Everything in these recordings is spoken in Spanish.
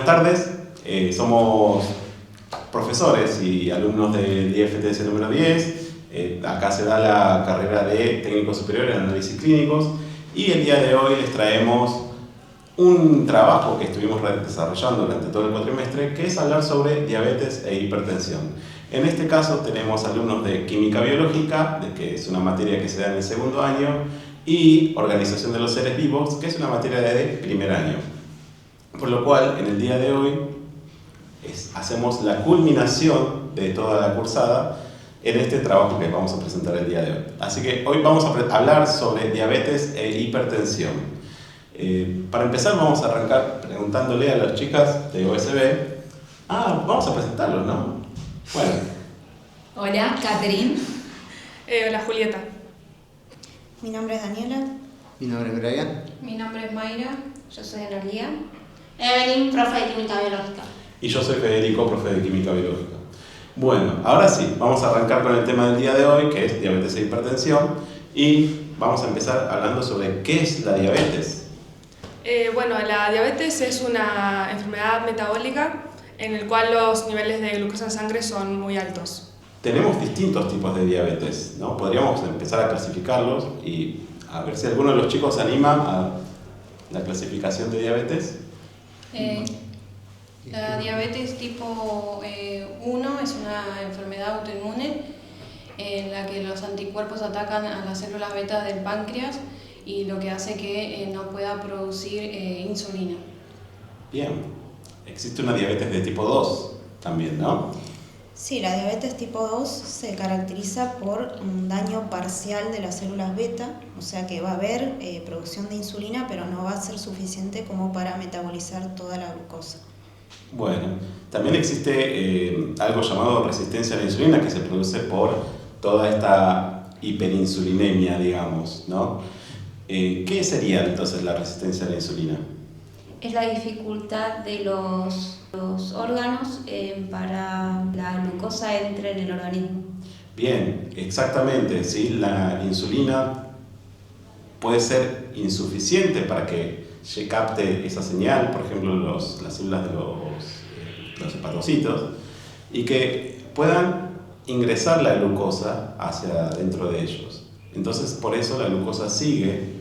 tardes, somos profesores y alumnos del IFTS número 10. Acá se da la carrera de Técnico Superior en Análisis Clínicos y el día de hoy les traemos un trabajo que estuvimos desarrollando durante todo el cuatrimestre, que es hablar sobre diabetes e hipertensión. En este caso tenemos alumnos de Química Biológica, que es una materia que se da en el segundo año, y Organización de los Seres Vivos, que es una materia de primer año. Por lo cual, en el día de hoy, hacemos la culminación de toda la cursada en este trabajo que vamos a presentar el día de hoy. Así que hoy vamos a hablar sobre diabetes e hipertensión. Para empezar vamos a arrancar preguntándole a las chicas de OSB. Vamos a presentarlos, ¿no? Bueno. Hola, Catherine. Hola, Julieta. Mi nombre es Daniela. Mi nombre es Brian. Mi nombre es Mayra. Yo soy Analía. Evelyn, profe de Química Biológica. Y yo soy Federico, profe de Química Biológica. Bueno, ahora sí, vamos a arrancar con el tema del día de hoy, que es diabetes e hipertensión. Y vamos a empezar hablando sobre qué es la diabetes. Bueno, la diabetes es una enfermedad metabólica en el cual los niveles de glucosa en sangre son muy altos. Tenemos distintos tipos de diabetes, ¿no? Podríamos empezar a clasificarlos y a ver si alguno de los chicos se anima a la clasificación de diabetes. La diabetes tipo 1 es una enfermedad autoinmune en la que los anticuerpos atacan a las células beta del páncreas y lo que hace que no pueda producir insulina. Bien, existe una diabetes de tipo 2 también, ¿no? Sí, la diabetes tipo 2 se caracteriza por un daño parcial de las células beta, o sea que va a haber producción de insulina, pero no va a ser suficiente como para metabolizar toda la glucosa. Bueno, también existe algo llamado resistencia a la insulina que se produce por toda esta hiperinsulinemia, digamos, ¿no? ¿Qué sería entonces la resistencia a la insulina? Es la dificultad de los órganos para la glucosa entre en el organismo. Bien, exactamente, ¿sí? La insulina puede ser insuficiente para que se capte esa señal, por ejemplo las células de los hepatocitos, y que puedan ingresar la glucosa hacia dentro de ellos. Entonces por eso la glucosa sigue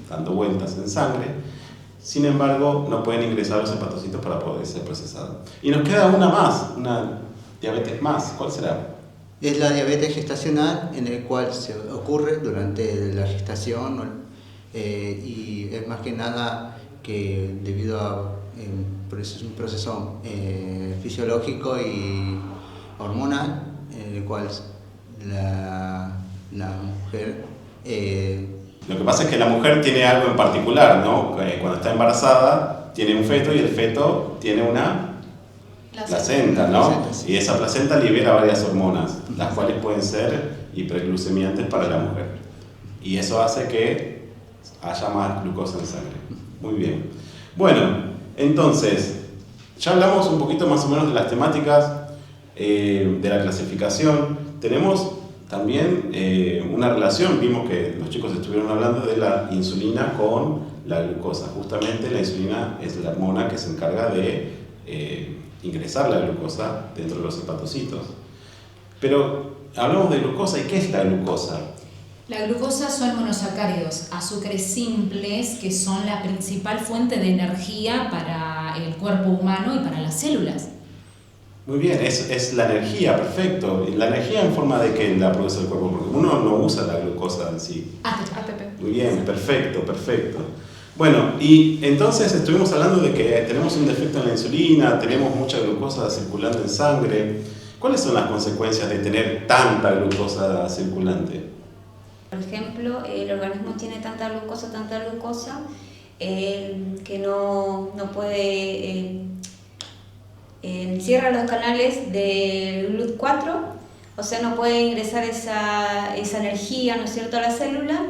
dando vueltas en sangre, sin embargo no pueden ingresar los hepatocitos para poder ser procesados. Y nos queda una diabetes más. ¿Cuál será? Es la diabetes gestacional, en el cual se ocurre durante la gestación y es más que nada que debido a un proceso fisiológico y hormonal, en el cual la mujer... Lo que pasa es que la mujer tiene algo en particular, ¿no? Cuando está embarazada tiene un feto y el feto tiene una placenta, ¿no? Placenta, sí. Y esa placenta libera varias hormonas, las cuales pueden ser hiperglucemiantes para la mujer. Y eso hace que haya más glucosa en sangre. Muy bien. Bueno, entonces, ya hablamos un poquito más o menos de las temáticas de la clasificación. Tenemos también una relación, vimos que los chicos estuvieron hablando de la insulina con la glucosa. Justamente la insulina es la hormona que se encarga de ingresar la glucosa dentro de los hepatocitos. Pero hablamos de glucosa, ¿y qué es la glucosa? La glucosa son monosacáridos, azúcares simples que son la principal fuente de energía para el cuerpo humano y para las células. Muy bien, es la energía, perfecto. ¿La energía en forma de qué la produce el cuerpo? Porque uno no usa la glucosa en sí. ATP. Muy bien, perfecto. Bueno, y entonces estuvimos hablando de que tenemos un defecto en la insulina, tenemos mucha glucosa circulando en sangre. ¿Cuáles son las consecuencias de tener tanta glucosa circulante? Por ejemplo, el organismo tiene tanta glucosa, que no puede... cierra los canales del GLUT4, o sea, no puede ingresar esa energía, ¿no es cierto?, a la célula.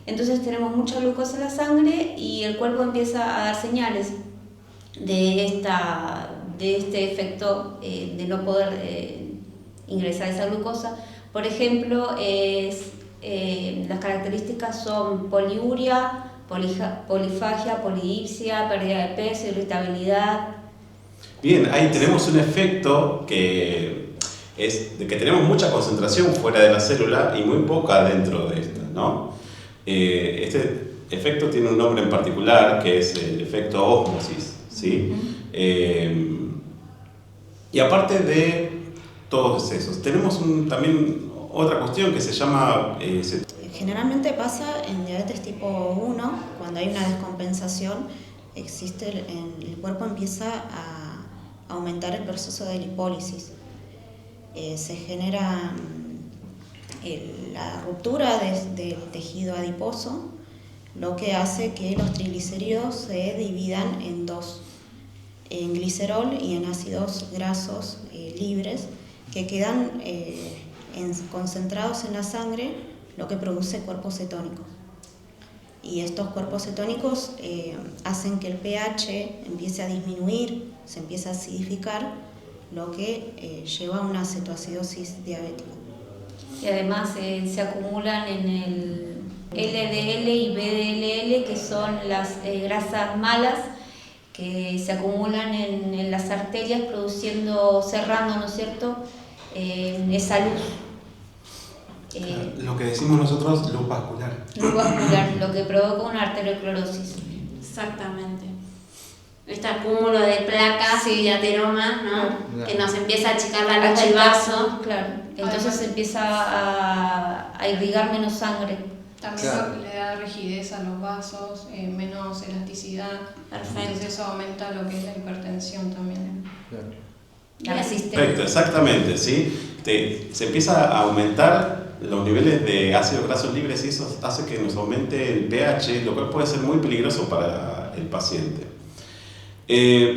Entonces tenemos mucha glucosa en la sangre y el cuerpo empieza a dar señales de este efecto de no poder ingresar esa glucosa. Por ejemplo, las características son poliuria, polifagia, polidipsia, pérdida de peso, irritabilidad. Bien, ahí tenemos un efecto que es de que tenemos mucha concentración fuera de la célula y muy poca dentro de esta, ¿no? Este efecto tiene un nombre en particular que es el efecto ósmosis, ¿sí? Y aparte de todos esos, tenemos también otra cuestión que se llama... Generalmente pasa en diabetes tipo 1, cuando hay una descompensación, el cuerpo empieza a aumentar el proceso de lipólisis. Se genera la ruptura del tejido adiposo, lo que hace que los triglicéridos se dividan en dos, en glicerol y en ácidos grasos libres, que quedan concentrados en la sangre, lo que produce cuerpos cetónicos. Y estos cuerpos cetónicos hacen que el pH empiece a disminuir, se empieza a acidificar, lo que lleva a una cetoacidosis diabética. Y además se acumulan en el LDL y VDLL, que son las grasas malas, que se acumulan en las arterias cerrando, ¿no es cierto?, esa luz. Lo que decimos nosotros, luz vascular. Luz vascular, lo que provoca una arteriosclerosis. Exactamente. Este acúmulo de placas y de ateromas, ¿no? Claro. Que nos empieza a achicar la luz del vaso. Claro, entonces empieza a irrigar menos sangre. También Claro. le da rigidez a los vasos, menos elasticidad. Perfecto. Entonces eso aumenta lo que es la hipertensión también. Claro. La resistencia. Perfecto, exactamente, ¿sí? Se empieza a aumentar los niveles de ácidos grasos libres y eso hace que nos aumente el pH, lo cual puede ser muy peligroso para el paciente.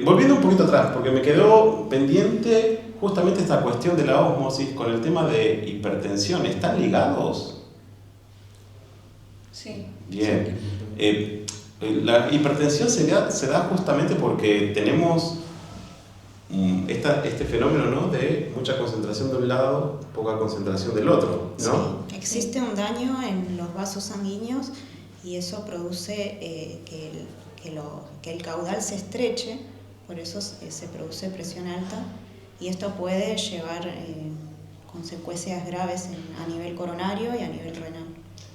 Volviendo un poquito atrás, porque me quedó pendiente justamente esta cuestión de la ósmosis con el tema de hipertensión. ¿Están ligados? Sí. Bien. La hipertensión se da justamente porque tenemos este fenómeno, ¿no?, de mucha concentración de un lado, poca concentración del otro, ¿no? Sí, existe un daño en los vasos sanguíneos y eso produce que el caudal se estreche, por eso se produce presión alta y esto puede llevar consecuencias graves a nivel coronario y a nivel renal.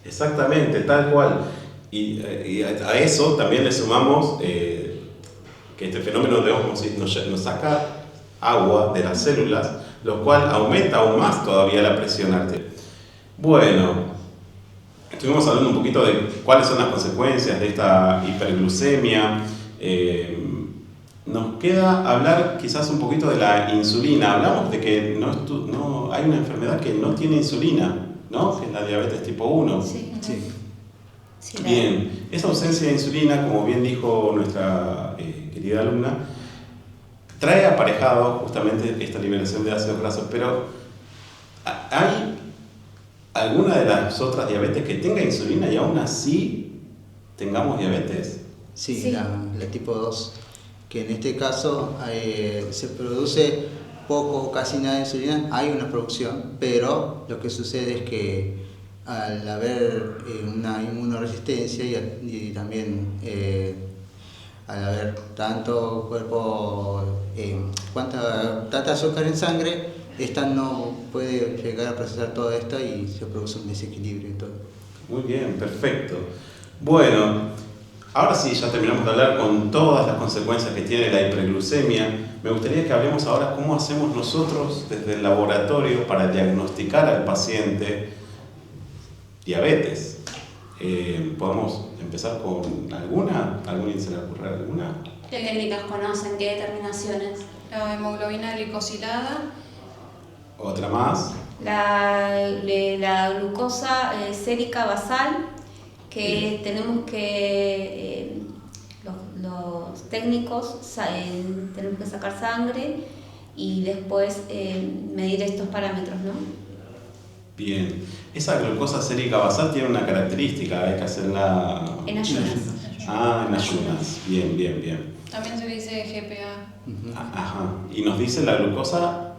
Exactamente, tal cual. Y a eso también le sumamos que este fenómeno de ósmosis nos saca agua de las células, lo cual aumenta aún más todavía la presión arterial. Bueno, estuvimos hablando un poquito de cuáles son las consecuencias de esta hiperglucemia. Nos queda hablar quizás un poquito de la insulina. Hablamos de que no hay una enfermedad que no tiene insulina, ¿no? Que es la diabetes tipo 1. Sí. Sí. Sí, Bien, esa ausencia de insulina, como bien dijo nuestra querida alumna, trae aparejado justamente esta liberación de ácidos grasos, pero ¿hay alguna de las otras diabetes que tenga insulina y aún así tengamos diabetes? Sí, Sí. la tipo 2, que en este caso se produce poco o casi nada de insulina, hay una producción, pero lo que sucede es que al haber una inmunoresistencia y también al haber tanto cuerpo, tanta azúcar en sangre, esta no puede llegar a procesar todo esto y se produce un desequilibrio y todo. Muy bien, perfecto. Bueno, ahora sí, ya terminamos de hablar con todas las consecuencias que tiene la hiperglucemia. Me gustaría que hablemos ahora cómo hacemos nosotros desde el laboratorio para diagnosticar al paciente diabetes. ¿Podemos empezar con alguna? ¿Alguien se le ocurre alguna? ¿Qué técnicas conocen? ¿Qué determinaciones? La hemoglobina glicosilada, ¿Otra más? La glucosa sérica basal, que tenemos que, los técnicos tenemos que sacar sangre y después medir estos parámetros, ¿no? Bien. Esa glucosa sérica basal tiene una característica, hay que hacerla... En ayunas. Ah, en ayunas. Bien, bien, bien. también se dice GPA. Ajá. Y nos dice la glucosa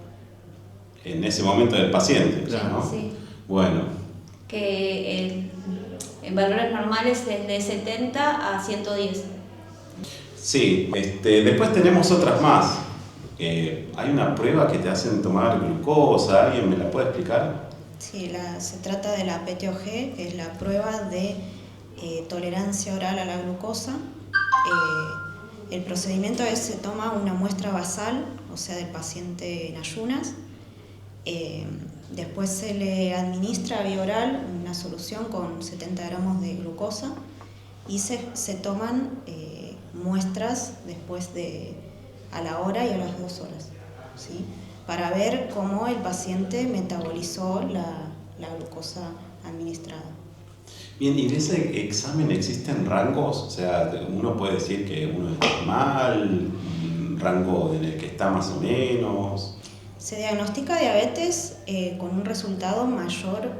en ese momento del paciente, Claro. ¿no? Sí. Bueno, Que en valores normales es de 70 a 110. sí. Después tenemos otras más. hay una prueba que te hacen tomar glucosa, ¿alguien me la puede explicar? Sí, se trata de la PTOG, que es la prueba de tolerancia oral a la glucosa. El procedimiento es: se toma una muestra basal, o sea, del paciente en ayunas. Después se le administra vía oral una solución con 70 gramos de glucosa y se toman muestras después a la hora y a las 2 horas, ¿sí? Para ver cómo el paciente metabolizó la glucosa administrada. Bien, ¿y en ese examen existen rangos? O sea, uno puede decir que uno es normal, un rango en el que está más o menos. Se diagnostica diabetes con un resultado mayor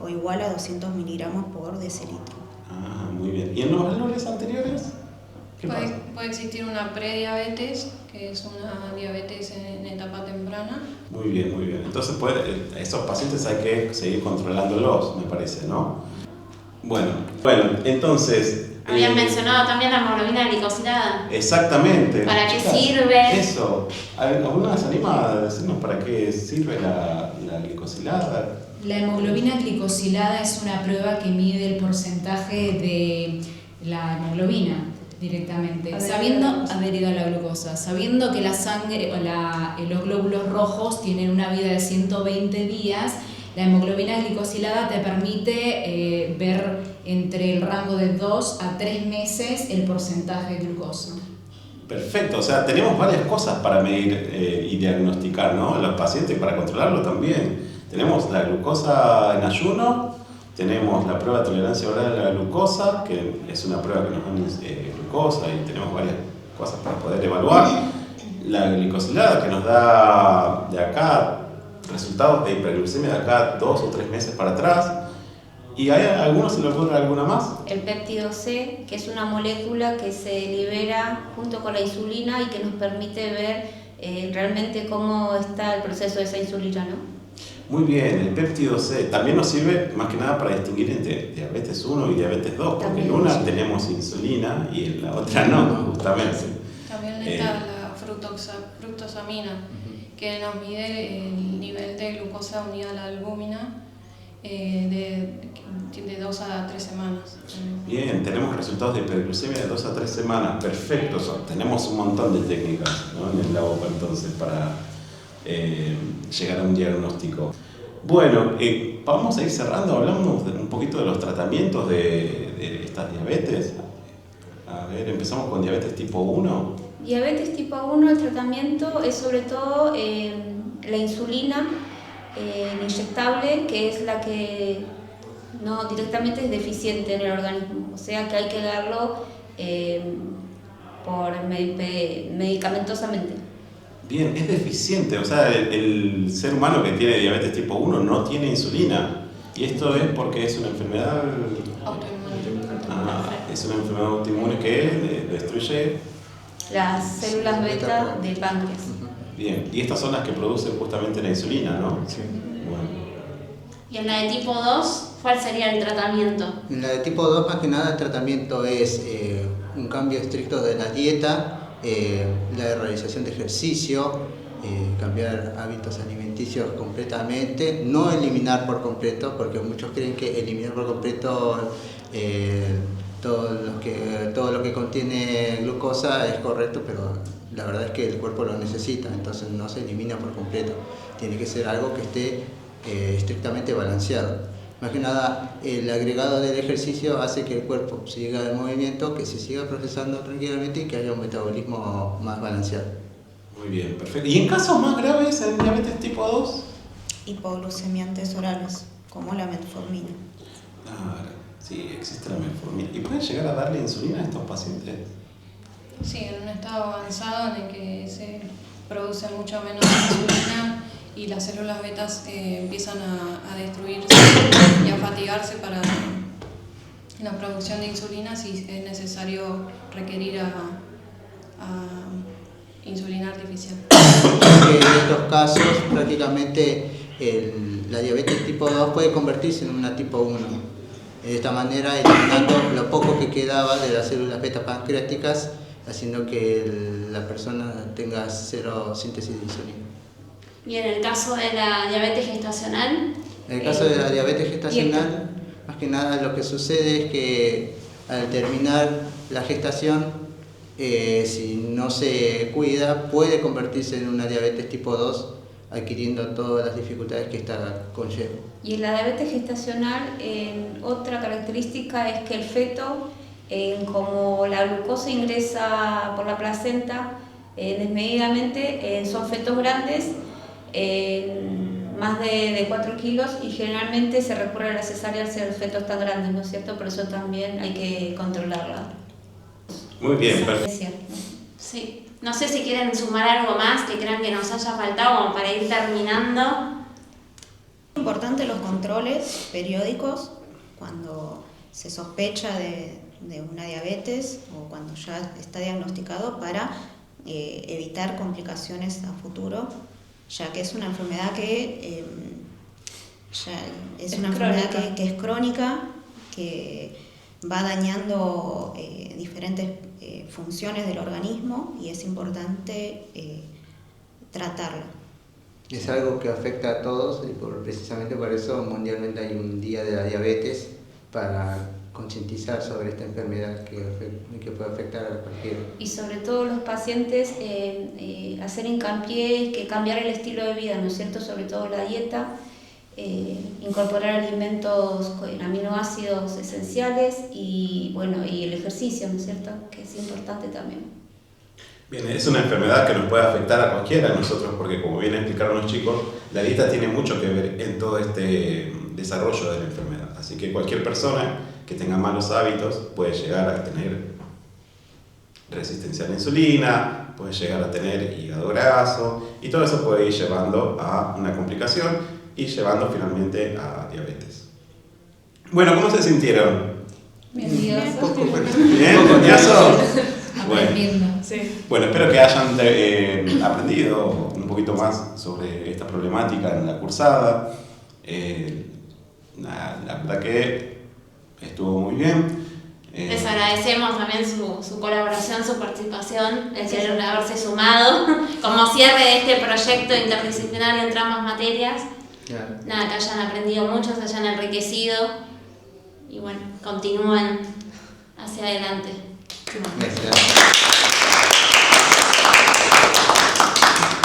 o igual a 200 miligramos por decilitro. Ah, muy bien. ¿Y en los valores anteriores? ¿Qué pasa? Puede existir una prediabetes, que es una diabetes en etapa temprana. Muy bien, muy bien. Entonces, esos pacientes hay que seguir controlándolos, me parece, ¿no? Bueno, entonces... Habían mencionado también la hemoglobina glicosilada. Exactamente. ¿Para qué sirve? Eso. ¿Alguna se anima a decirnos para qué sirve la glicosilada? La hemoglobina glicosilada es una prueba que mide el porcentaje de la hemoglobina directamente, adherido a la glucosa, sabiendo que la sangre o los glóbulos rojos tienen una vida de 120 días. La hemoglobina glicosilada te permite ver entre el rango de 2 a 3 meses el porcentaje de glucosa. Perfecto, o sea, tenemos varias cosas para medir y diagnosticar, ¿no? Los pacientes para controlarlo también. Tenemos la glucosa en ayuno, tenemos la prueba de tolerancia oral a la glucosa, que es una prueba que nos dan glucosa y tenemos varias cosas para poder evaluar. La glicosilada, que nos da de acá resultados de hiperglucemia de acá 2 o 3 meses para atrás. ¿Y hay alguno, se le ocurre alguna más? El péptido C, que es una molécula que se libera junto con la insulina y que nos permite ver realmente cómo está el proceso de esa insulina, ¿no? Muy bien, el péptido C también nos sirve más que nada para distinguir entre diabetes 1 y diabetes 2, porque en una tenemos insulina y en la otra no, justamente. También está la fructosamina, que nos mide el nivel de glucosa unida a la albúmina de 2 a 3 semanas. Bien, tenemos resultados de hiperglucemia de 2 a 3 semanas, perfecto. Tenemos un montón de técnicas, ¿no?, en el labo entonces para llegar a un diagnóstico. Bueno, vamos a ir cerrando, hablamos un poquito de los tratamientos de estas diabetes. A ver, empezamos con diabetes tipo 1. Diabetes tipo 1, el tratamiento es sobre todo la insulina inyectable, que es la que no directamente es deficiente en el organismo, o sea que hay que darlo medicamentosamente. Bien, es deficiente, o sea, el ser humano que tiene diabetes tipo 1 no tiene insulina, y esto es porque es una enfermedad autoinmune. Es una enfermedad autoinmune que destruye las células beta del páncreas. Bien, y estas son las que producen justamente la insulina, ¿no? Sí. Bueno. ¿Y en la de tipo 2, cuál sería el tratamiento? En la de tipo 2, más que nada, el tratamiento es un cambio estricto de la dieta, la realización de ejercicio, cambiar hábitos alimenticios completamente, no eliminar por completo, porque muchos creen que eliminar por completo todo lo que contiene glucosa es correcto, pero la verdad es que el cuerpo lo necesita, entonces no se elimina por completo. Tiene que ser algo que esté estrictamente balanceado. Más que nada, el agregado del ejercicio hace que el cuerpo siga en movimiento, que se siga procesando tranquilamente y que haya un metabolismo más balanceado. Muy bien, perfecto. ¿Y en casos más graves en diabetes tipo 2? Hipoglucemiantes orales, como la metformina. Claro, sí, existe la metformina. ¿Y pueden llegar a darle insulina a estos pacientes? Sí, en un estado avanzado en el que se produce mucho menos insulina y las células betas empiezan a destruirse y a fatigarse para la producción de insulina, si es necesario requerir a insulina artificial. En estos casos, prácticamente la diabetes tipo 2 puede convertirse en una tipo 1. De esta manera, eliminando lo poco que quedaba de las células beta pancreáticas, haciendo que la persona tenga cero síntesis de insulina. Y en el caso de la diabetes gestacional. En el caso de la diabetes gestacional, más que nada lo que sucede es que al terminar la gestación, si no se cuida, puede convertirse en una diabetes tipo 2, adquiriendo todas las dificultades que esta conlleva. Y en la diabetes gestacional, otra característica es que el feto, como la glucosa ingresa por la placenta desmedidamente, son fetos grandes, más de 4 kilos, y generalmente se recurre a la cesárea al ser fetos tan grandes, ¿no es cierto? Por eso también hay que controlarla. Muy bien, perfecto. Sí. No sé si quieren sumar algo más que crean que nos haya faltado como para ir terminando. Es importante los controles periódicos cuando se sospecha de una diabetes o cuando ya está diagnosticado para evitar complicaciones a futuro, ya que es una enfermedad que es crónica, que va dañando diferentes funciones del organismo y es importante tratarlo. Es algo que afecta a todos y precisamente por eso mundialmente hay un día de la diabetes para concientizar sobre esta enfermedad que puede afectar a cualquiera. Y sobre todo los pacientes hacer hincapié que cambiar el estilo de vida, ¿no es cierto? Sobre todo la dieta, incorporar alimentos con aminoácidos esenciales y bueno, y el ejercicio, ¿no es cierto? Que es importante también. Bien, es una enfermedad que nos puede afectar a cualquiera de nosotros porque, como bien explicaron los chicos, la dieta tiene mucho que ver en todo este desarrollo de la enfermedad. Así que cualquier persona que tenga malos hábitos puede llegar a tener resistencia a la insulina, puede llegar a tener hígado graso y todo eso puede ir llevando a una complicación y llevando finalmente a diabetes. Bueno, ¿cómo se sintieron? Nervioso. ¿Bien? ¿Nervioso? Aprendiendo. Sí. Bueno, espero que hayan aprendido un poquito más sobre esta problemática en la cursada. La verdad que estuvo muy bien. Les agradecemos también su colaboración, su participación, el querer haberse sumado como cierre de este proyecto interdisciplinario entre ambas materias. Claro. Nada, que hayan aprendido mucho, se hayan enriquecido y bueno, continúen hacia adelante. Gracias.